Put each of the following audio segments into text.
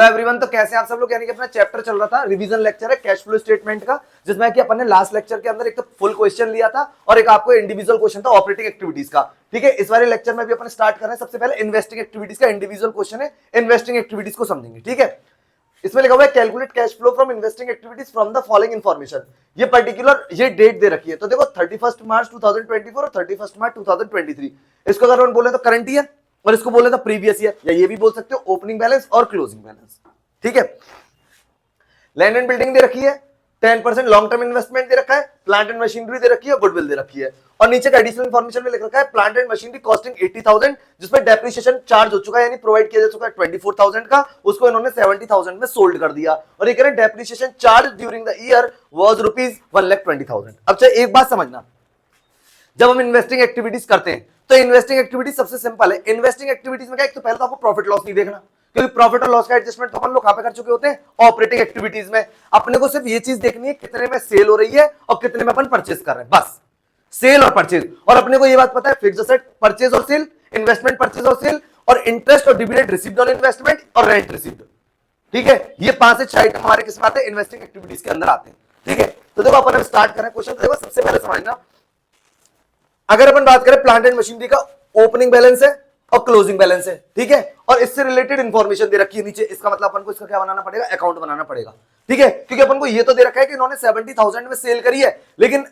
Everyone, तो कैसे आप सब लोग, यानी कि अपना चैप्टर चल रहा था, रिवीजन लेक्चर है कैश फ्लो स्टेटमेंट का, जिसमें कि अपन ने लास्ट लेक्चर के अंदर एक तो फुल क्वेश्चन लिया था और एक आपको इंडिविजुअल क्वेश्चन था ऑपरेटिंग एक्टिविटीज का। ठीक है, इस वाले लेक्चर में भी अपन स्टार्ट कर रहे हैं। सबसे पहले इन्वेस्टिंग एक्टिविटीज का इंडिविजुअल क्वेश्चन है, इन्वेस्टिंग एक्टिविटीज को समझेंगे। ठीक है, इसमें लिखा हुआ है calculate cash flow from investing activities from the following information. ये पर्टिकुलर ये डेट दे रखी है, तो देखो 31 मार्च 2024 और 31 मार्च 2023। इसको अगर हम बोले तो करंट ईयर, और इसको बोले तो प्रीवियस ईयर, या ये भी बोल सकते हो ओपनिंग बैलेंस और क्लोजिंग बैलेंस। ठीक है, लैंड एंड बिल्डिंग दे रखी है, 10% लॉन्ग टर्म इन्वेस्टमेंट दे रखा है, प्लांट एंड मशीनरी दे रखी है, गुडविल दे रखी है, और नीचे का एडिशनल इन्फॉर्मेशन में लिख रखा है प्लांट एंड मशीनरी कॉस्टिंग 80,000, जिसमें डेप्रिसिएशन चार्ज हो चुका है, यानी प्रोवाइड किया जा चुका है 24,000 का, उसको इन्होंने 70,000 में सोल्ड कर दिया। और ये कह रहे हैं depreciation charge during the year was ₹1,20,000। अब चाहे एक बात समझना, जब हम इन्वेस्टिंग एक्टिविटीज करते हैं तो इन्वेस्टिंग एक्टिविटीज सबसे सिंपल है। इन्वेस्टिंग एक्टिविटीज में क्या, एक तो पहले तो आपको प्रॉफिट लॉस नहीं देखना, क्योंकि प्रॉफिट और लॉस का एडजस्टमेंट तो हम लोग कहां पे कर चुके होते हैं, ऑपरेटिंग एक्टिविटीज में। अपने को सिर्फ ये चीज देखनी है कितने में सेल हो रही है और कितने में अपन परचेज कर रहे हैं, बस सेल और परचेज। और अपने को ये बात पता है फिक्स्ड असेट परचेज और सेल, इन्वेस्टमेंट परचेज और सेल, और इंटरेस्ट और डिविडेंड रिसीव्ड ऑन इन्वेस्टमेंट और रेंट रिसीव्ड। ठीक है, ये 5 से 6 आइटम हमारे किस में आते हैं, इन्वेस्टिंग एक्टिविटीज के अंदर आते हैं। ठीक है, तो देखो अपन स्टार्ट करें क्वेश्चन। देखो सबसे पहले समझना, अगर अपन बात करें प्लांट एंड मशीनरी का, ओपनिंग बैलेंस है और क्लोजिंग बैलेंस है। ठीक है, और इससे रिलेटेड इंफॉर्मेशन दे रखी है नीचे। इसका मतलब अपन को इसका क्या बनाना पड़ेगा, अकाउंट बनाना पड़ेगा। ठीक है, क्योंकि अपन को ये तो दे रखा है कि इन्होंने 70,000 में सेल करी है, लेकिन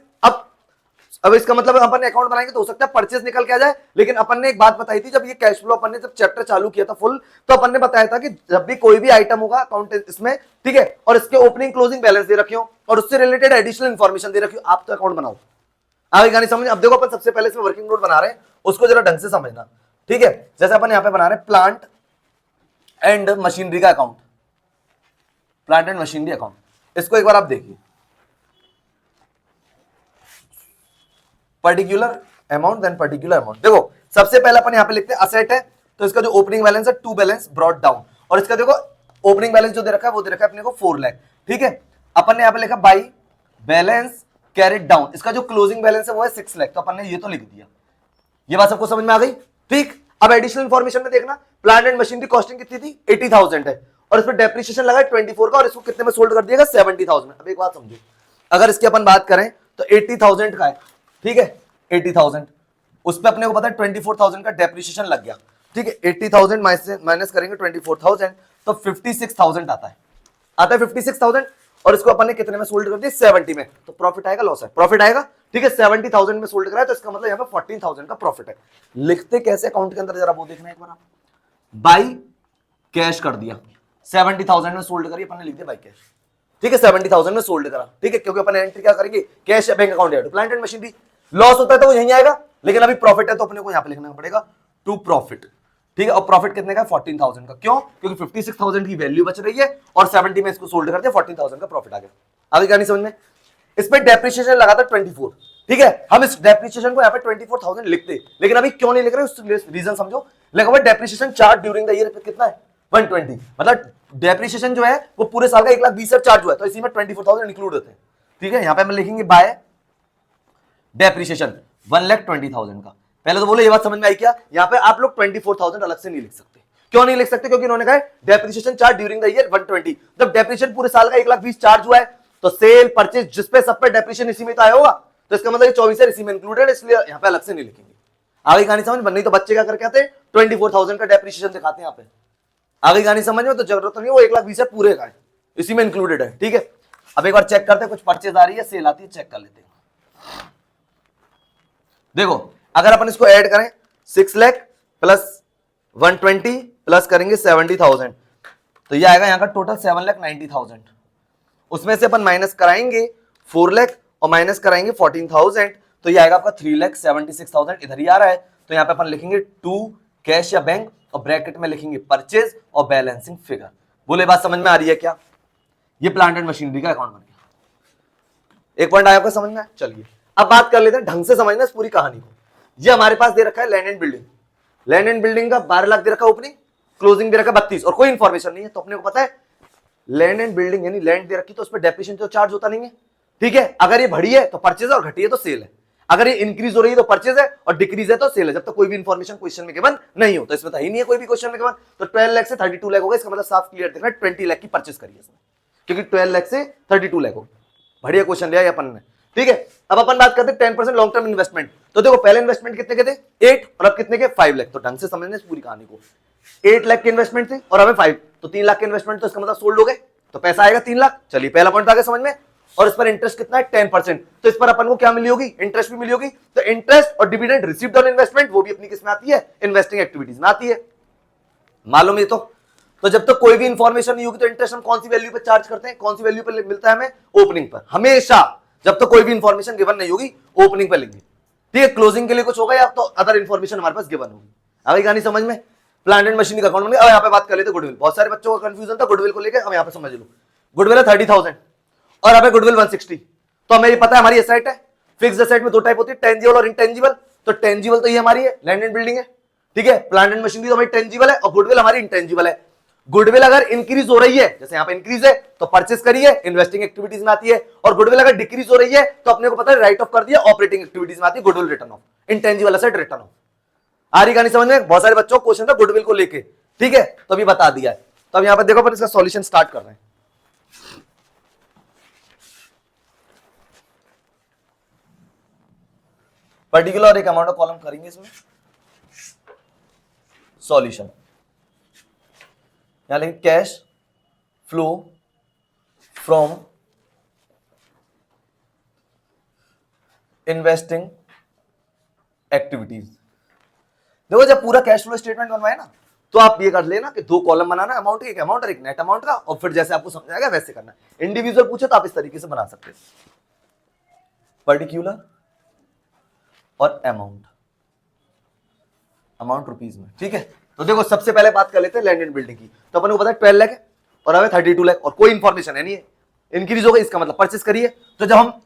अब इसका मतलब अपन ने अकाउंट बनाएंगे तो हो सकता है परचेज निकल के आ जाए। लेकिन अपन ने एक बात बताई थी, जब ये कैश फ्लो अपन ने जब चैप्टर चालू किया था फुल, तो अपन ने बताया था कि जब भी कोई भी आइटम होगा अकाउंट इसमें, ठीक है, और इसके ओपनिंग क्लोजिंग बैलेंस दे रखी हो और उससे रिलेटेड एडिशनल इंफॉर्मेशन दे रखी हो, आप तो अकाउंट बनाओ। आगे कहानी समझ। अब देखो अपन सबसे पहले इसमें वर्किंग नोट बना रहे हैं, उसको जरा ढंग से समझना। ठीक है, जैसे अपन यहां पे बना रहे हैं प्लांट एंड मशीनरी का account, plant and machinery account, इसको एक बार आप देखिए। Particular amount then particular amount. देखो सबसे पहले अपन यहां पे लिखते हैं असेट है, तो इसका जो ओपनिंग बैलेंस है 2 बैलेंस ब्रॉट डाउन, और इसका देखो ओपनिंग बैलेंस जो दे रखा है वो दे रखा है अपने को 4 लाख। ठीक है, अपन ने यहां पे लिखा बाई बैलेंस कैरेट डाउन, इसका जो क्लोजिंग बैलेंस है वो है 6 लाख, तो अपन ने ये तो लिख दिया। ये बात सबको समझ में आ गई। ठीक, अब एडिशनल इंफॉर्मेशन में देखना, प्लांट एंड मशीनरी कॉस्टिंग कितनी थी, 80,000 है, और इसमें डेप्रिसिएशन लगा 24 का, और इसको कितने में सोल्ड कर दिएगा, 70,000 में। अब एक बात समझो, अगर इसकी अपन बात करें तो 80,000 का है, ठीक है, 80,000 उस पर अपने को पता है 24,000 का डेप्रिसिएशन लग गया। ठीक है, 80,000 माइनस करेंगे 24,000 तो 56,000 आता है 56,000, और इसको अपन ने कितने में सोल्ड कर दिया, 70 में। तो प्रॉफिट आएगा लॉस है, प्रॉफिट आएगा। ठीक है, 70,000 में सोल्ड करा है, तो इसका मतलब यहाँ पे 14,000 का प्रॉफिट है। लिखते कैसे अकाउंट के अंदर जरा वो देखना एक बार आप। बाई कैश कर दिया, 70,000 में सोल्ड करिए, अपन ने लिख दिया बाई कैश। ठीक है, 70,000 में सोल्ड करा। ठीक है, क्योंकि अपन एंट्री क्या करेंगे, कैश या बैंक अकाउंट या प्लांट एंड मशीनरी। लॉस होता है तो वो यहीं आएगा, लेकिन अभी प्रॉफिट है तो अपने को यहाँ पे लिखना पड़ेगा टू प्रॉफिट। ठीक है, और प्रॉफिट कितने का, 14,000 का। क्यों, क्योंकि 56,000 की वैल्यू बच रही है और 70 में इसको सोल्ड करते 14,000 का प्रॉफिट आ गया। आगे क्या नहीं समझ में। इस पे डेप्रिसिएशन लगा था 24। ठीक है, हम इस डेप्रिसिएशन को यहाँ पे 24,000 लिखते, लेकिन अभी क्यों नहीं लिख रहे उसके रीजन समझो। लिखा हुआ depreciation charge during the year कितना है, 120, मतलब डेप्रिसिएशन जो है वो पूरे साल का 1,20,000 चार्ज हुआ है, तो इसी में 24,000 इंक्लूड होते हैं। ठीक है, यहाँ पे हम लिखेंगे बाय डेप्रिसिएशन 1,20,000 का। पहले तो बोलो ये बात समझ में आई क्या, यहाँ पे आप लोग 24,000 अलग से नहीं लिख सकते। क्यों नहीं लिख सकते, क्योंकि इन्होंने कहा depreciation charge during the year 120। जब डेप्रिसिएशन पूरे साल का 1,20,000 चार्ज हुआ है, तो सेल परचेज जिस पे सब पे डेप्रिसिएशन इसी में तो आया होगा, तो इसका मतलब 24,000 इसी में इंक्लूडेड, इसलिए यहाँ पे अलग से नहीं लिखेंगे। आगे कहानी समझ में। नहीं तो बच्चे क्या करके आते हैं, 24,000 का डेप्रिसिएशन दिखाते हैं यहाँ पे। आगे कहानी समझ में, तो जरूरत नहीं, वो 1,20,000 पूरे का है, इसी में इंक्लूडेड है। ठीक है, अब एक बार चेक करते हैं, कुछ परचेज आ रही है, सेल आती है, चेक कर लेते हैं। देखो अगर अपन इसको ऐड करें 6 लाख प्लस 120 प्लस करेंगे 70,000, तो ये आएगा यहाँ का टोटल 7,90,000। उसमें से अपन माइनस कराएंगे 4 लाख और माइनस कराएंगे 14,000, तो ये आएगा आपका 3,76,000 इधर ही आ रहा है। तो यहाँ पे अपन लिखेंगे टू कैश या बैंक, और ब्रैकेट में लिखेंगे परचेज और बैलेंसिंग फिगर। बोले बात समझ में आ रही है क्या। ये प्लांट एंड मशीनरी का अकाउंट बन गया। एक पॉइंट आया आपको समझ में। चलिए अब बात कर लेते हैं, ढंग से समझना इस पूरी कहानी को। ये हमारे पास दे रखा है land and building, land and building का 12 लाख दे रखा है ओपनिंग, क्लोजिंग दे रखा है 32, और कोई इंफॉर्मेशन नहीं है। तो अपने को पता है लैंड एंड बिल्डिंग यानी लैंड दे रखी तो उस पर डेप्रिसिएशन तो चार्ज होता नहीं है। ठीक है, अगर ये बढ़ी है तो परचेज और घटी है तो सेल है। अगर ये इंक्रीज हो रही है तो परचेज है और डिक्रीज है तो सेल है, जब तक कोई भी इंफॉर्मेशन क्वेश्चन में गिवन नहीं हो। तो इसमें तो ही नहीं है कोई भी क्वेश्चन में गिवन। तो 12 लाख से 32 लाख हो गया, इसका मतलब साफ क्लियर दिख रहा है 20 लाख की परचेज करी है इसमें, क्योंकि 12 लाख से 32 लाख हो। बढ़िया क्वेश्चन लिया अपन ने, ठीक है। अब अपन बात करते हैं 10% लॉन्ग टर्म इन्वेस्टमेंट। तो देखो पहले इन्वेस्टमेंट कितने के थे 8 और अब कितने के 5 लाख। तो ढंग से समझने इस पूरी कहानी को, 8 लाख के इन्वेस्टमेंट थे और हमें 5, तो 3 लाख के इन्वेस्टमेंट, तो इसका मतलब सोल्ड हो गए तो पैसा आएगा 3 लाख। चलिए पहला पॉइंट आ गया समझ में। और इस पर इंटरेस्ट कितना है 10%, तो इस पर अपन को क्या मिली होगी, इंटरेस्ट भी मिली होगी। तो इंटरेस्ट और डिविडेंड रिसीव्ड ऑन इन्वेस्टमेंट वो भी अपनी किस में आती है, इन्वेस्टिंग एक्टिविटीज में आती है, मालूम है तो जब तक कोई भी इंफॉर्मेशन नहीं होगी तो इंटरेस्ट हम कौन सी वैल्यू पे चार्ज करते हैं, कौन सी वैल्यू पे मिलता है हमें, ओपनिंग पर। हमेशा जब तक कोई भी इंफॉर्मेशन गिवन नहीं होगी ओपनिंग पर लेंगे, ठीक है। क्लोजिंग के लिए कुछ होगा या तो अदर इंफॉर्मेशन हमारे पास गिवन होगी। आगे कहानी समझ में। प्लांट एंड मशीनरी का अकाउंट बन गया। अब यहाँ पे बात कर लेते गुडविल। बहुत सारे बच्चों का कंफ्यूजन था गुडविल को लेकर, अब यहाँ पे समझ लो। गुडविल है 30,000 और अब गुडविल 160। तो हमें ये पता है हमारी एसेट है, फिक्स्ड एसेट में दो टाइप होती है, टेंजिबल और इनटेंजिबल। तो टेंजिबल तो ये हमारी है, लैंड एंड बिल्डिंग है, ठीक है। प्लांट एंड मशीनरी तो हमारी टेंजिबल है और गुडविल हमारी इंटेंजिबल है। गुडविल अगर इंक्रीज हो रही है, जैसे यहाँ पे इंक्रीज है तो परचेस करिए, इन्वेस्टिंग एक्टिविटीज में आती है। और गुडविल अगर डिक्रीज हो रही है तो अपने को पता है राइट ऑफ कर दिया, ऑपरेटिंग एक्टिविटीज में आती है goodwill written off, intangible asset written off. आ रही कहानी समझ में। बहुत सारे बच्चों को क्वेश्चन था गुडविल को लेके, ठीक है, तो अभी बता दिया है। तो अब यहां पर देखो अपन इसका सॉल्यूशन स्टार्ट कर रहे हैं। पर्टिकुलर एक अमाउंट ऑफ कॉलम करेंगे इसमें सॉल्यूशन, यहां लिखेंगे cash flow from investing activities. देखो जब पूरा कैश फ्लो स्टेटमेंट बनवाए ना तो आप ये कर लेना कि 2 कॉलम बनाना, अमाउंट एक अमाउंट और एक नेट अमाउंट का, और फिर जैसे आपको समझ आएगा वैसे करना। इंडिविजुअल पूछे तो आप इस तरीके से बना सकते हैं, पर्टिकुलर और अमाउंट, अमाउंट रुपीज में, ठीक है। तो देखो सबसे पहले बात कर लेते हैं लैंड एंड बिल्डिंग की। तो अपन को पता है 12 लाख है और हमें 32 लाख और कोई इंफॉर्मेशन है नहीं है, इंक्रीज हो गई, इसका मतलब परचेस करिए। तो जब हम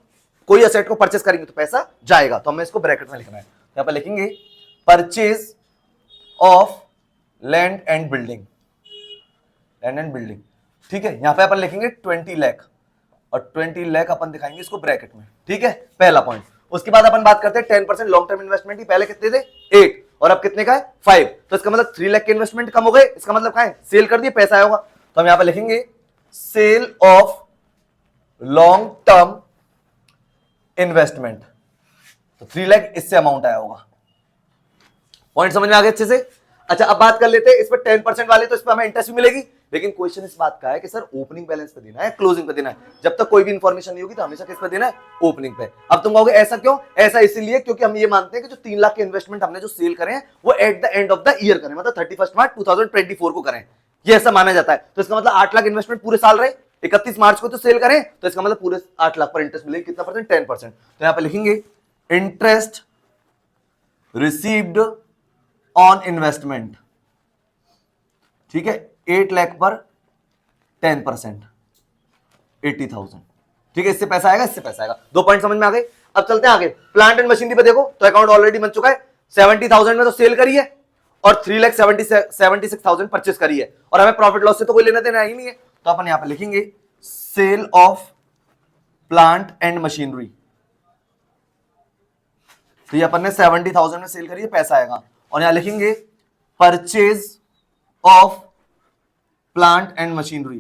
कोई असेट को परचेस करेंगे तो पैसा जाएगा, तो हमें इसको ब्रैकेट में लिखना है। यहां पर लिखेंगे purchase of land and building, land and building, ठीक है। यहां पे अपन लिखेंगे 20 लाख और 20 लाख अपन दिखाएंगे इसको ब्रैकेट में, ठीक है, पहला पॉइंट। उसके बाद अपन बात करते हैं 10% लॉन्ग टर्म इन्वेस्टमेंट की। पहले कितने थे 8 और अब कितने का है 5, तो इसका मतलब 3 लाख के इन्वेस्टमेंट कम हो गए, इसका मतलब क्या है सेल कर दिए, पैसा आया होगा। तो हम यहां पे लिखेंगे sale of long term investment, तो 3 लाख इससे अमाउंट आया होगा। पॉइंट समझ में आ गया अच्छे से। अच्छा अब बात कर लेते हैं इस पर 10% वाले, तो इस पर हमें इंटरेस्ट भी मिलेगी, लेकिन क्वेश्चन इस बात का है कि सर ओपनिंग बैलेंस पे देना है, क्लोजिंग पे देना है। जब तक कोई भी इंफॉर्मेशन नहीं होगी तो हमेशा किस पे देना है, ओपनिंग पे। अब तुम कहोगे ऐसा क्यों, ऐसा इसीलिए क्योंकि हम ये मानते हैं कि जो 3 लाख के इन्वेस्टमेंट हमने जो सेल करें वो at the end of the year करें, मतलब 31 मार्च 2024 को करें, ये ऐसा माना जाता है। तो इसका मतलब 8 लाख इन्वेस्टमेंट पूरे साल रहे, 31 मार्च को तो सेल करें, तो इसका मतलब पूरे 8 लाख पर इंटरेस्ट मिलेगी, कितना परसेंट 10%। तो यहां पर लिखेंगे इंटरेस्ट रिसीव्ड ऑन इन्वेस्टमेंट, ठीक है, 8 लाख पर 10% 80,000, ठीक है। इससे पैसा आएगा, इससे पैसा आएगा। 2 पॉइंट समझ में आ गए। अब चलते हैं आगे। प्लांट एंड मशीनरी पे देखो तो अकाउंट ऑलरेडी बन चुका है, 70,000 में तो सेल करी है और 3,76,000 परचेस करी है, और हमें प्रॉफिट लॉस से तो कोई लेना देना ही नहीं है। तो अपन यहां पे लिखेंगे sale of plant and machinery, तो ये अपन ने 70,000 में सेल करी है, पैसा आएगा। और यहां लिखेंगे purchase of plant and machinery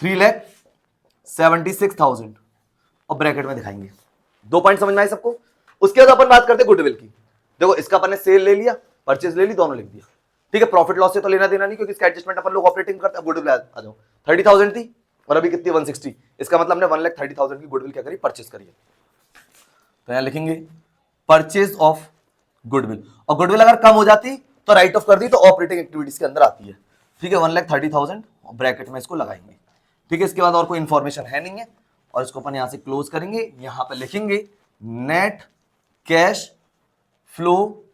3,76,000 और ब्रैकेट में दिखाएंगे। 2 पॉइंट समझ में आए सबको। उसके बाद अपन बात करते हैं गुडविल की। देखो इसका अपन ने सेल ले लिया, परचेज ले ली, दोनों लिख दिया, ठीक है। प्रॉफिट लॉस से तो लेना देना नहीं क्योंकि इसका एडजस्टमेंट अपन लोग ऑपरेटिंग करते हैं। गुडविल आ जाओ, 30,000 थी और अभी कितनी 160, इसका मतलब हमने 1,30,000 की गुडविल क्या करी, परचेज करी है। तो यहां लिखेंगे परचेज ऑफ गुडविल, और गुडविल अगर कम हो जाती तो राइट ऑफ कर दी तो ऑपरेटिंग एक्टिविटीज के अंदर आती है, ठीक है। 1,30,000 ब्रैकेट में इसको लगाएंगे, ठीक है। इसके बाद और कोई इंफॉर्मेशन है नहीं है और इसको अपन यहां से क्लोज करेंगे। यहां पे लिखेंगे net cash flow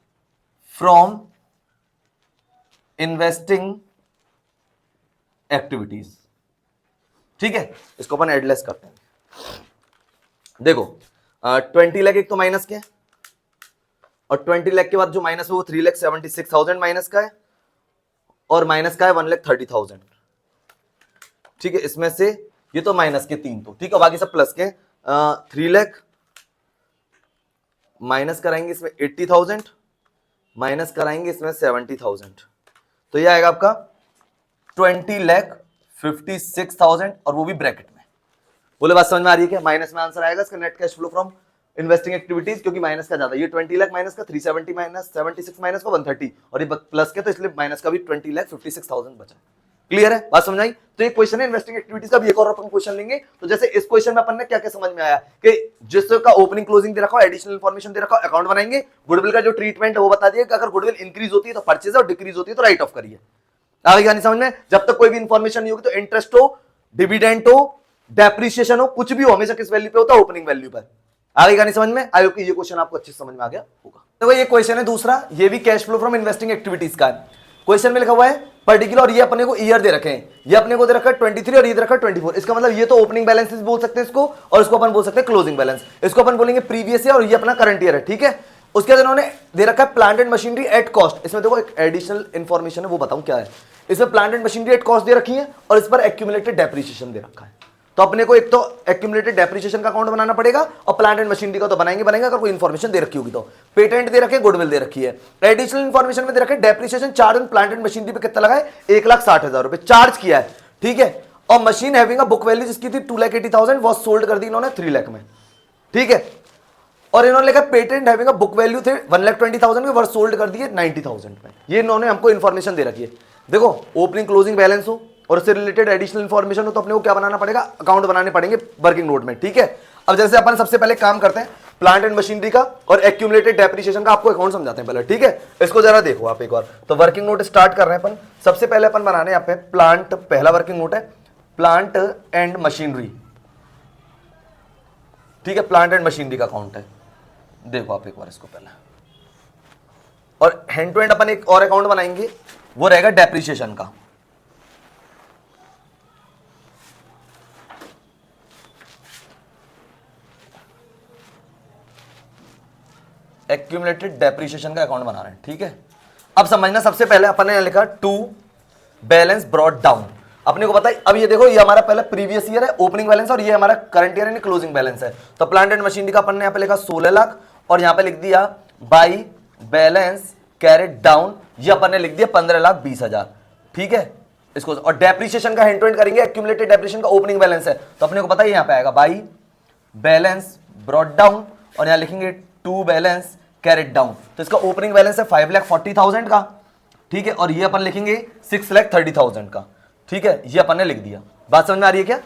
from investing activities, ठीक है। इसको अपन एडलेस करते हैं। देखो 20 लाख एक तो माइनस के है और 20 लाख के बाद जो माइनस है वो 3,76,000 माइनस का है और माइनस का है 1,30,000, ठीक है। इसमें से ये तो माइनस के 3 तो ठीक है, बाकी सब प्लस के 3,76,000 माइनस कराएंगे इसमें 80,000, माइनस कराएंगे इसमें 70,000, तो ये आएगा आपका 20,56,000 और वो भी ब्रैकेट में। बोले बात समझ में आ रही है क्या? माइनस में आंसर आएगा इसका net cash flow from investing activities, क्योंकि माइनस का ज्यादा, ये 20 लाख माइनस का 370 माइनस 76 माइनस का 130 और ये प्लस के, तो इसलिए माइनस का भी 20,56,000 बचा। क्लियर है? बात समझ आई? तो ये क्वेश्चन है इन्वेस्टिंग एक्टिविटीज का भी। एक और अपन क्वेश्चन लेंगे। तो जैसे इस क्वेश्चन में अपन ने क्या क्या समझ में आया कि जिसका ओपनिंग क्लोजिंग दे रखा हो, एडिशनल इन्फॉर्मेशन दे रखा हो, अकाउंट बनाएंगे, गुडविल का जो ट्रीटमेंट है वो बता दिया कि अगर गुडविल इंक्रीज होती है तो परचेज और डिक्रीज होती है तो राइट ऑफ करिए। आगे नहीं समझ में? जब तक कोई भी इंफॉर्मेशन नहीं होगी तो इंटरेस्ट हो, डिविडेंड हो, डेप्रिसिएशन हो, कुछ भी हो, हमेशा किस वैल्यू पे होता है? ओपनिंग वैल्यू पर। आगे नहीं समझ में? आई होप कि ये क्वेश्चन आपको अच्छे से समझ में आ गया होगा। तो ये क्वेश्चन है दूसरा, ये भी cash flow from investing activities का है। क्वेश्चन में लिखा हुआ है पर्टिकुलर, और ये अपने को ईयर दे रखे हैं, ये अपने को दे रखा है 23 और ये दे रखा है 24। इसका मतलब ये तो ओपनिंग बैलेंस बोल सकते हैं इसको, और इसको अपन बोल सकते हैं क्लोजिंग बैलेंस। इसको अपन बोलेंगे प्रीवियस ईयर और ये अपना करंट ईयर है, ठीक है। उसके बाद इन्होंने दे रखा है plant and machinery at cost. इसमें देखो एक एडिशनल इंफॉर्मेशन है, वो बताऊं क्या है। इसमें plant and machinery at cost दे रखी है और इस पर एक्यूमुलेटेड डेप्रिसिएशन दे रखा है। तो अपने को एक तो एक्यूमुलेटेड डेप्रिसिएशन का अकाउंट बनाना पड़ेगा और प्लांट एंड मशीनरी का तो बनाएंगे अगर कोई इंफॉर्मेशन दे रखी होगी तो। पेटेंट दे रखे, गुडविल दे रखी है। एडिशनल इंफॉर्मेशन में दे रखे depreciation charge on plant and machinery पे कितना लगा है? 1,60,000 रुपए चार्ज किया है, ठीक है। और machine having a book value जिसकी थी 2,80,000 वो सोल्ड कर दी इन्होंने 3 लाख में, ठीक है। और इन्होंने लिखा patent having a book value थे 1,20,000 में, वर्थ सोल्ड कर दिए 90,000 में। ये इन्होंने हमको इंफॉर्मेशन दे रखी है। देखो ओपनिंग क्लोजिंग बैलेंस हो और उससे रिलेटेड एडिशनल इंफॉर्मेशन हो तो अपने को क्या बनाना पड़ेगा? अकाउंट बनाने पड़ेंगे वर्किंग नोट में, ठीक है। अब जैसे अपन सबसे पहले काम करते हैं प्लांट एंड मशीनरी का और एक्यूमुलेटेड डेप्रिसिएशन का, आपको अकाउंट समझाते हैं पहले, ठीक है। इसको जरा देखो आप एक बार। तो वर्किंग नोट स्टार्ट कर रहे हैं अपन। सबसे पहले अपन बनाने यहाँ पे प्लांट, पहला वर्किंग नोट है प्लांट एंड मशीनरी, ठीक है। प्लांट एंड मशीनरी का अकाउंट है, देखो आप एक बार इसको पहले। और हैंड टू हैंड अपन एक और अकाउंट बनाएंगे, वो रहेगा डेप्रिसिएशन का। एक्यूमुलेटेड डेप्रिसिएशन का अकाउंट बना रहे हैं, ठीक है। अब समझना, सबसे पहले अपन ने लिखा टू बैलेंस ब्रॉट डाउन। अपने को पता है, अब ये देखो ये हमारा पहले प्रीवियस ईयर है ओपनिंग बैलेंस और ये हमारा करंट ईयर यानी क्लोजिंग बैलेंस है। तो प्लांट एंड मशीनरी का अपन ने यहाँ पे लिखा 16 लाख और यहाँ पे लिख दिया बाई बैलेंस कैरेट डाउन, ये अपन ने लिख दिया 15,20,000, ठीक है। इसको और डेप्रिसिएशन का हैंड टू हैंड करेंगे, एक्यूमुलेटेड डेप्रिसिएशन का ओपनिंग बैलेंस है तो अपने को पता है यहाँ पे आएगा बाई बैलेंस ब्रॉट डाउन और यहाँ लिखेंगे टू बैलेंस कैरेट डाउन। तो इसका ओपनिंग बैलेंस है 5,40,000 का, ठीक है। और ये अपन लिखेंगे 6,30,000 का, ठीक है। ये अपन ने लिख दिया। बात समझ में आ रही है क्या?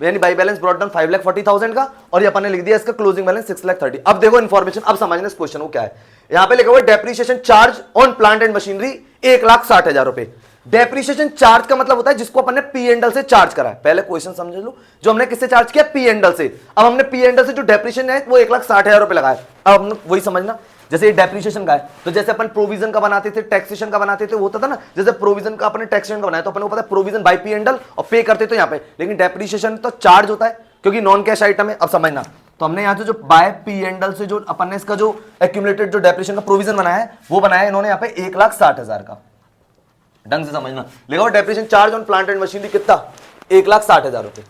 यानी बाई बैलेंस ब्रॉट डाउन 5,40,000 का और ये अपन ने लिख दिया इसका क्लोजिंग बैलेंस 6,30,000। अब देखो इंफॉर्मेशन, अब समझना इस क्वेश्चन को क्या है। यहाँ पे लिखा हुआ depreciation charge on plant and machinery 1,60,000 रुपए। डेप्रिसिएशन चार्ज का मतलब होता है जिसको अपन ने पी एंडल से चार्ज करा है। पहले क्वेश्चन समझ लो, जो हमने किससे चार्ज किया? पी एंडल से। अब हमने पी एंडल से जो डेप्रिसिएशन है वो 1,60,000 रुपए लगाया। अब हमने वही समझना, जैसे ये डेप्रिसिएशन का है तो जैसे अपन प्रोविजन का बनाते थे, टैक्सेशन का बनाते थे, वो होता था ना। जैसे प्रोविजन का अपने टैक्सेशन का बनाया तो अपन को पता है प्रोविजन बाय पी एंडल और पे करते तो यहाँ पे, लेकिन डेप्रिसिएशन तो चार्ज होता है क्योंकि नॉन कैश आइटम है। अब समझना, तो हमने यहाँ जो बाय पी एंडल से जो अपन ने इसका जो एक्यूमुलेटेड जो डेप्रिसिएशन का प्रोविजन बनाया है वो बनाया इन्होंने यहाँ पे 1,60,000 का। ढंग से समझना, लिखा depreciation charge on plant and machinery कितना? 1,60,000 रुपए।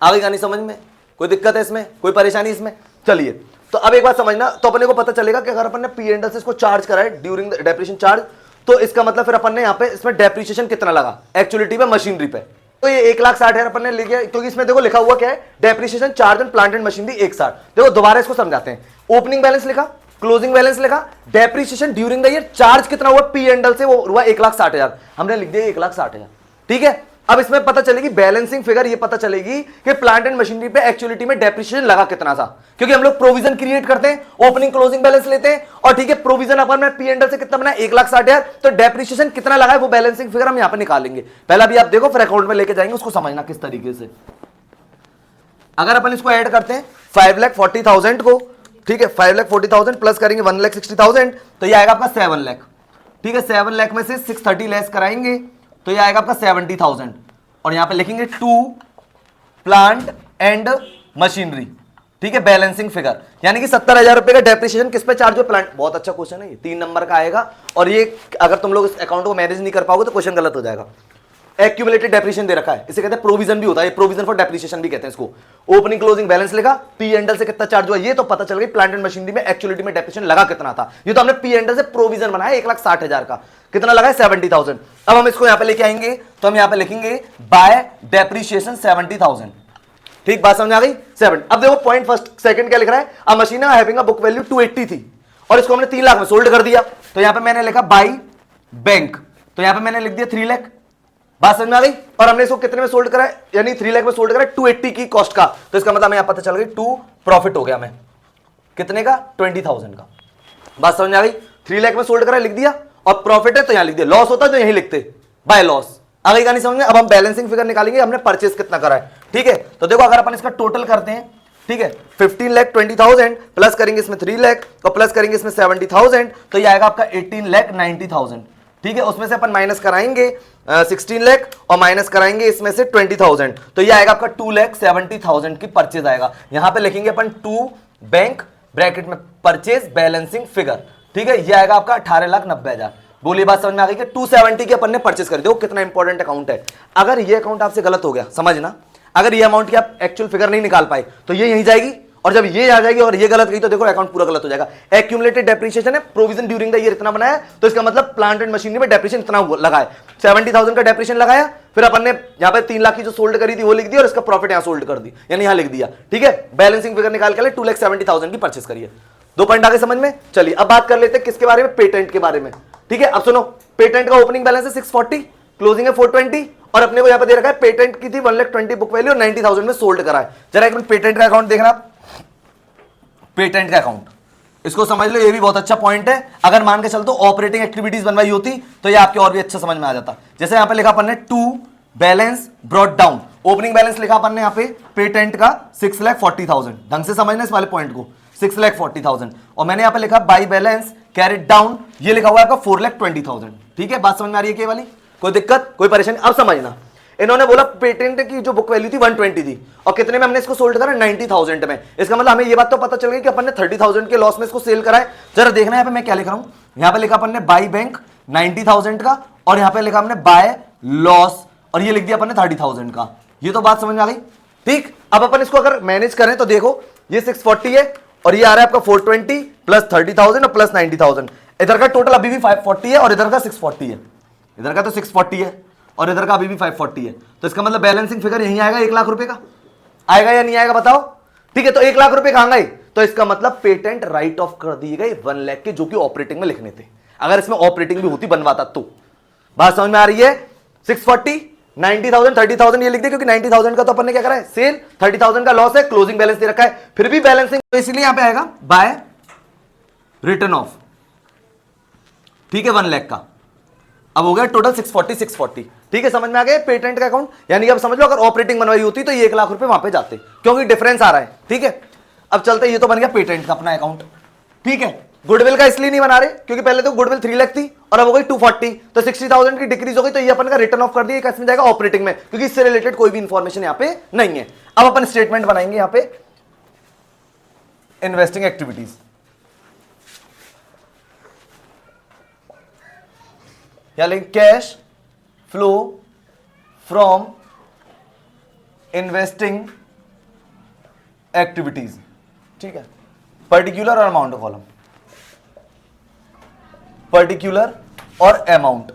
आगे का नहीं समझ में? कोई दिक्कत है इसमें? कोई परेशानी इसमें? चलिए, तो अब एक बात समझना, तो अपने को पता चलेगा कि अगर अपन ने पी एंडल से इसको चार्ज करा है ड्यूरिंग डेप्रिसिएशन चार्ज, तो इसका मतलब फिर अपन ने यहाँ पे इसमें डेप्रिसिएशन कितना लगा एक्चुअलिटी पे मशीनरी पे। तो ये 1,60,000 अपन ने लिखा, क्योंकि इसमें देखो लिखा हुआ क्या है? Depreciation charge on plant and machinery 1,60। देखो दोबारा इसको समझाते हैं। ओपनिंग बैलेंस लिखा, क्लोजिंग बैलेंस लिखा, depreciation during the year charge कितना हुआ पी एंडल से, वो हुआ 1,60,000। हमने लिख दिया 1,60,000, ठीक है। अब इसमें पता चलेगी बैलेंसिंग फिगर, ये पता चलेगी कि प्लांट एंड मशीनरी पे एक्चुअलिटी में डेप्रिसिएशन लगा कितना था, क्योंकि हम लोग प्रोविजन क्रिएट करते हैं, ओपनिंग क्लोजिंग बैलेंस लेते हैं और ठीक है प्रोविजन अपन में पी एंडल से कितना बना 1,60,000, तो डेप्रिसिएशन कितना लगा है वो बैलेंसिंग फिगर हम यहां पे निकालेंगे। पहला भी आप देखो फिर अकाउंट में लेके जाएंगे, उसको समझना किस तरीके से। अगर अपन इसको ऐड करते हैं 5,40,000 को, ठीक है, 5,40,000 प्लस करेंगे 1,60,000 तो ये आएगा आपका 7 लाख, ठीक है। 7 लाख में से 630 लेस कराएंगे तो ये आएगा आपका 70,000 और यहां पे लिखेंगे टू प्लांट एंड मशीनरी, ठीक है, बैलेंसिंग फिगर, यानी कि 70,000 रुपए का डेप्रिसिएशन किस पे चार्ज हो? प्लांट। बहुत अच्छा क्वेश्चन है ये, 3 नंबर का आएगा और ये अगर तुम लोग इस अकाउंट को मैनेज नहीं कर पाओगे तो क्वेश्चन गलत हो जाएगा। एक्यूमुलेटेड डेप्रिसिएशन दे रखा है, इसे कहते हैं प्रोविजन भी होता है, प्रोविजन फॉर डेप्रिसिएशन भी कहते हैं इसको। ओपनिंग क्लोजिंग बैलेंस लिखा, पी एंडल से कितना चार्ज हुआ ये तो पता चल गई, प्लांट एंड मशीनरी में एक्चुअलिटी में डेप्रिसिएशन लगा कितना था, ये तो हमने पी एंडल से प्रोविजन बनाया 1,60,000 का, कितना लगा है 70,000। अब हम इसको यहां पे लेके आएंगे तो हम यहां पे लिखेंगे बाय डेप्रिसिएशन 70,000। ठीक, बात समझ आ गई। 7। अब देखो पॉइंट फर्स्ट सेकंड क्या लिख रहा है, अ machine having a book value 280 थी और इसको हमने 3 लाख में सोल्ड कर दिया, तो यहां पे मैंने लिखा बाई बैंक, तो यहां पे मैंने लिख दिया 3 लाख। बात समझ में आ गई। और हमने इसको कितने में सोल्ड करा है, यानी 3 लाख में सोल्ड करा है 280 की कॉस्ट का, तो इसका मतलब हमें यहां पता चल गई 2 प्रॉफिट हो गया हमें कितने का, 20,000 का। बात समझ में आ गई। 3 लाख में सोल्ड करा लिख दिया और प्रॉफिट है तो यहां लिख दिया, लॉस होता है तो यहीं लिखते बाय लॉस। आ गई कहानी समझ में। अब हम बैलेंसिंग फिगर निकालेंगे, हमने परचेस कितना करा है। ठीक है, तो देखो अगर अपन इसका टोटल करते हैं, ठीक है, 15,20,000 प्लस करेंगे इसमें 3 लाख और प्लस करेंगे इसमें 70,000, तो ये आएगा आपका 18,90,000। ठीक है, उसमें से अपन माइनस कराएंगे 16 लाख और माइनस कराएंगे इसमें से 20,000, तो ये आएगा आपका 2,70,000 की परचेज आएगा। यहां पे लिखेंगे अपन 2 बैंक ब्रैकेट में परचेज बैलेंसिंग फिगर। ठीक है, ये आएगा आपका 18,90,000। बोलिए बात समझ में आ गई कि 270 की अपन ने परचेस कर दिया। कितना इंपॉर्टेंट अकाउंट है। अगर ये अकाउंट आपसे गलत हो गया, समझना, अगर ये अमाउंट की आप एक्चुअल फिगर नहीं निकाल पाए तो ये यहीं जाएगी, और जब ये आ जाएगी और ये गलत गई तो देखो अकाउंट पूरा गलत हो जाएगा। एक्यूमुलेटेड डेप्रिसिएशन है, प्रोविजन ड्यूरिंग द ईयर इतना बनाया, तो इसका मतलब प्लांट एंड मशीनरी में डेप्रिसिएशन इतना लगा है, 70,000 का डेप्रिसिएशन लगाया, फिर अपन ने यहाँ पे 3 लाख की जो सोल्ड करी थी वो लिख दी और इसका प्रॉफिट यहाँ सोल्ड कर दी, यानी यहाँ लिख दिया। ठीक है, बैलेंसिंग फिगर निकाल के 2,70,000 की परचेस करिए। 2 पॉइंट आगे समझ में। चलिए अब बात कर लेते हैं किसके बारे में, पेटेंट के बारे में। ठीक है, अब सुनो, पेटेंट का ओपनिंग बैलेंस है 640, क्लोजिंग है 420 और अपने को यहां पे दे रखा है पेटेंट की थी 1,20,000 बुक वैल्यू और 90,000 में सोल्ड करा है। जरा एक मिनट पेटेंट का अकाउंट देखना, पेटेंट का अकाउंट इसको समझ लो, ये भी बहुत अच्छा पॉइंट है। अगर मान के चल तो ऑपरेटिंग एक्टिविटीज बनवाई होती तो ये आपके और भी अच्छा समझ में आ जाता। जैसे यहां पे लिखा अपन ने 2 balance brought down, opening balance लिखा अपन ने यहां पे पेटेंट का 6,40,000, ढंग से समझना इस वाले पॉइंट को, 6,40,000, और मैंने यहां पे लिखा बाई बैलेंस कैरिड डाउन, ये लिखा हुआ है आपका 4,20,000। ठीक है, बात समझ में आ रही है क्या वाली, कोई दिक्कत कोई परेशानी। अब समझना, इन्होंने बोला पेटेंट की जो बुक वैल्यू थी 120 थी और कितने में हमने इसको सोल्ड करा, 90,000 में। इसका मतलब हमें ये बात तो पता चल गई कि अपन ने 30,000 के लॉस में इसको सेल करा है। जरा देखना है मैं क्या लिख रहा हूं, यहां पे लिखा अपन ने बाई बैंक 90,000 का और यहां पे लिखा हमने बाय लॉस और ये लिख दिया अपन ने 30,000 का। ये तो बात समझ में आ गई। ठीक, अब अपन इसको अगर मैनेज करें तो देखो ये 640 है और ये आ रहा है आपका 420 प्लस 30,000 और प्लस 90,000। इधर का टोटल अभी भी 540 है और इधर का 640 है, इधर का तो 640 है और इधर का अभी भी 540 है, तो इसका मतलब बैलेंसिंग फिगर यहीं आएगा 1 लाख रुपए का, आएगा या नहीं आएगा बताओ। ठीक है, तो 1 लाख रुपए कहां गए, तो इसका मतलब पेटेंट राइट ऑफ कर दिए गए 1 लाख के, जो कि ऑपरेटिंग में लिखने थे। अगर इसमें ऑपरेटिंग भी होती बनवाता तो। बात समझ में आ रही है। 640 90,000 30,000 ये लिख दे, क्योंकि 90,000 का तो अपन ने क्या करा है सेल, 30,000 का लॉस है, क्लोजिंग बैलेंस दे रखा है, फिर भी बैलेंसिंग, तो इसलिए यहां पे आएगा बाय रिटर्न ऑफ। ठीक है, 1 लाख का अब हो गया टोटल 640। ठीक है, समझ में आ गया पेटेंट का अकाउंट। यानी कि अब समझ लो अगर ऑपरेटिंग बनवाई होती तो ये 1 लाख रुपए वहां पे जाते, क्योंकि डिफरेंस आ रहा है। ठीक है, अब चलते, ये तो बन गया पेटेंट का अपना अकाउंट। ठीक है, गुडविल का इसलिए नहीं बना रहे क्योंकि पहले तो गुडविल 3 लाख थी और अब हो गई 240, तो 60,000 की डिक्रीज हो गई, तो ये अपन का रिटर्न ऑफ कर दिया, इसमें जाएगा ऑपरेटिंग में, क्योंकि इससे रिलेटेड कोई भी इंफॉर्मेशन यहां पे नहीं है। अब अपन स्टेटमेंट बनाएंगे यहां पे इन्वेस्टिंग एक्टिविटीज, या लेकिन cash flow from investing activities. ठीक है, पर्टिकुलर और अमाउंट कॉलम, पर्टिकुलर और अमाउंट।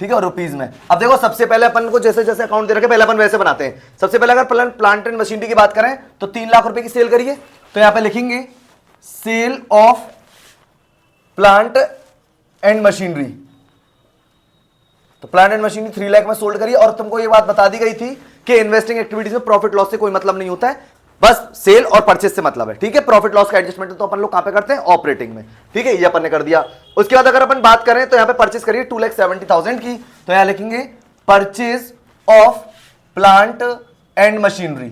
ठीक है, और रुपीज में। अब देखो सबसे पहले अपन को जैसे जैसे अकाउंट दे रखे पहले अपन वैसे बनाते हैं। सबसे पहले अगर प्लांट एंड मशीनरी की बात करें तो 3 लाख रुपए की सेल करिए, तो यहां पे लिखेंगे sale of plant and machinery, तो प्लांट एंड मशीनरी 3 लाख में सोल्ड करिए। और तुमको ये बात बता दी गई थी कि इन्वेस्टिंग एक्टिविटीज में प्रॉफिट लॉस से कोई मतलब नहीं होता है, बस सेल और परचेस से मतलब है। ठीक है, प्रॉफिट लॉस का एडजस्टमेंट तो अपन लोग कहां पे करते हैं, ऑपरेटिंग में। ठीक है, ये अपन ने कर दिया। उसके बाद अगर अपन बात करें तो यहां पे परचेस करिए 2,70,000 की, तो यहां लिखेंगे purchase of plant and machinery.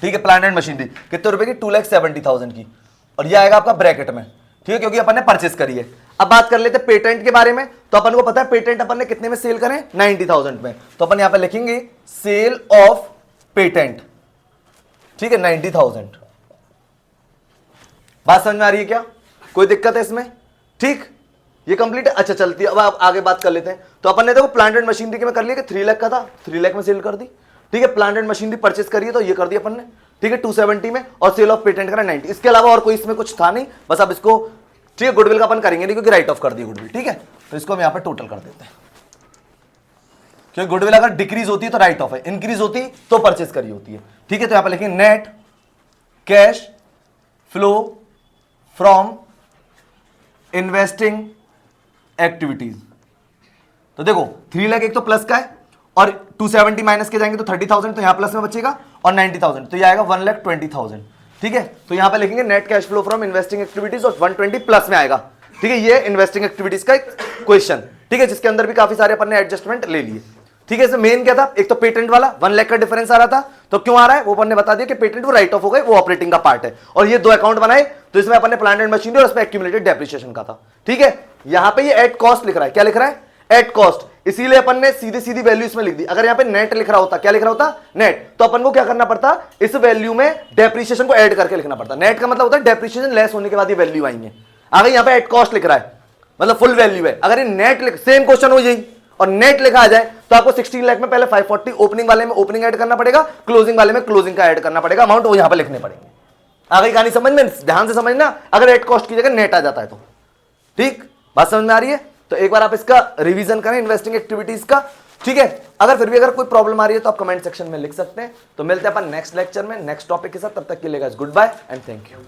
ठीक है, प्लांट एंड मशीनरी कितने रुपए की, 2,70,000 की, और ये आएगा आपका ब्रैकेट में। ठीक है, क्योंकि अपन ने परचेस करी है। अब बात कर लेते हैं पेटेंट के बारे में, तो अपन को पता है पेटेंट अपन ने कितने में सेल करें, 90,000 में, तो अपन यहां पे लिखेंगे सेल ऑफ पेटेंट। ठीक है, 90,000। बात समझ में आ रही है क्या, कोई दिक्कत है इसमें। ठीक, ये कंप्लीट है। अच्छा चलती है, अब आप आगे बात कर लेते हैं। तो अपन ने देखो प्लांट एंड मशीनरी के में कर लिया कि 3 लाख का था, 3 लाख में सेल कर दी, ठीक है। प्लांट एंड मशीनरी परचेस करिए तो ये कर दिया अपन ने, ठीक है, 270 में, और सेल ऑफ पेटेंट करा 90। इसके अलावा और कोई इसमें कुछ था नहीं, बस अब इसको, ठीक है, गुडविल का अपन करेंगे नहीं क्योंकि राइट ऑफ कर दिया गुडविल, ठीक है। तो इसको हम यहाँ पे टोटल कर देते हैं, क्योंकि गुडविल अगर डिक्रीज होती है तो राइट ऑफ है, इंक्रीज होती तो परचेस करी होती है, ठीक है। तो यहाँ पे लिखेंगे net cash flow from investing activities. तो देखो 3 लाख एक तो प्लस का है, और 270 माइनस के जाएंगे तो 30,000, तो यहां प्लस में बचेगा, और 90,000 तो ये आएगा 1,20,000, ठीक है। तो यहां पे लिखेंगे net cash flow from investing activities, और 120 प्लस में आएगा, ठीक है। ये इन्वेस्टिंग एक्टिविटीज का एक क्वेश्चन, ठीक है, जिसके अंदर भी काफी सारे अपन ने एडजस्टमेंट ले लिए, ठीक है। इसमें मेन क्या था, एक तो पेटेंट वाला 1 लाख का डिफरेंस आ रहा था, तो क्यों आ रहा है वो अपन ने बता दिया कि पेटेंट वो राइट ऑफ हो गए, वो ऑपरेटिंग का पार्ट है। और ये 2 अकाउंट बनाए, तो इसमें अपन ने प्लांट एंड मशीनरी और उसमें एक्यूमुलेटेड डेप्रिसिएशन का था, ठीक है। यहां पे ये एट कॉस्ट लिख रहा है, क्या लिख रहा है, एट कॉस्ट, इसीलिए अपन ने सीधी सीधी वैल्यू इसमें लिख दी। अगर यहां पे नेट लिख रहा होता, क्या लिख रहा होता, नेट, तो अपन को क्या करना पड़ता, इस वैल्यू में डेप्रिसिएशन को ऐड करके लिखना पड़ता। नेट का मतलब होता है डेप्रिसिएशन लेस होने के बाद ये वैल्यू आएंगे। अगर यहां पे एट कॉस्ट लिख रहा है मतलब फुल वैल्यू है, अगर ये नेट लिख, सेम क्वेश्चन हो यही और नेट लिखा आ जाए तो आपको 16 लाख में पहले 540 ओपनिंग वाले में ओपनिंग ऐड करना पड़ेगा, क्लोजिंग वाले में क्लोजिंग का ऐड करना पड़ेगा, अमाउंट वो यहां पे लिखने पड़ेंगे। आ गई कहानी समझ में, ध्यान से समझना, अगर एट कॉस्ट की जगह नेट आ जाता है तो, ठीक, बात समझ में आ रही है। तो एक बार आप इसका रिवीजन करें इन्वेस्टिंग एक्टिविटीज का, ठीक है। अगर फिर भी अगर कोई प्रॉब्लम आ रही है तो आप कमेंट सेक्शन में लिख सकते हैं। तो मिलते हैं अपन नेक्स्ट लेक्चर में नेक्स्ट टॉपिक के साथ, तब तक के लिए guys goodbye and thank you.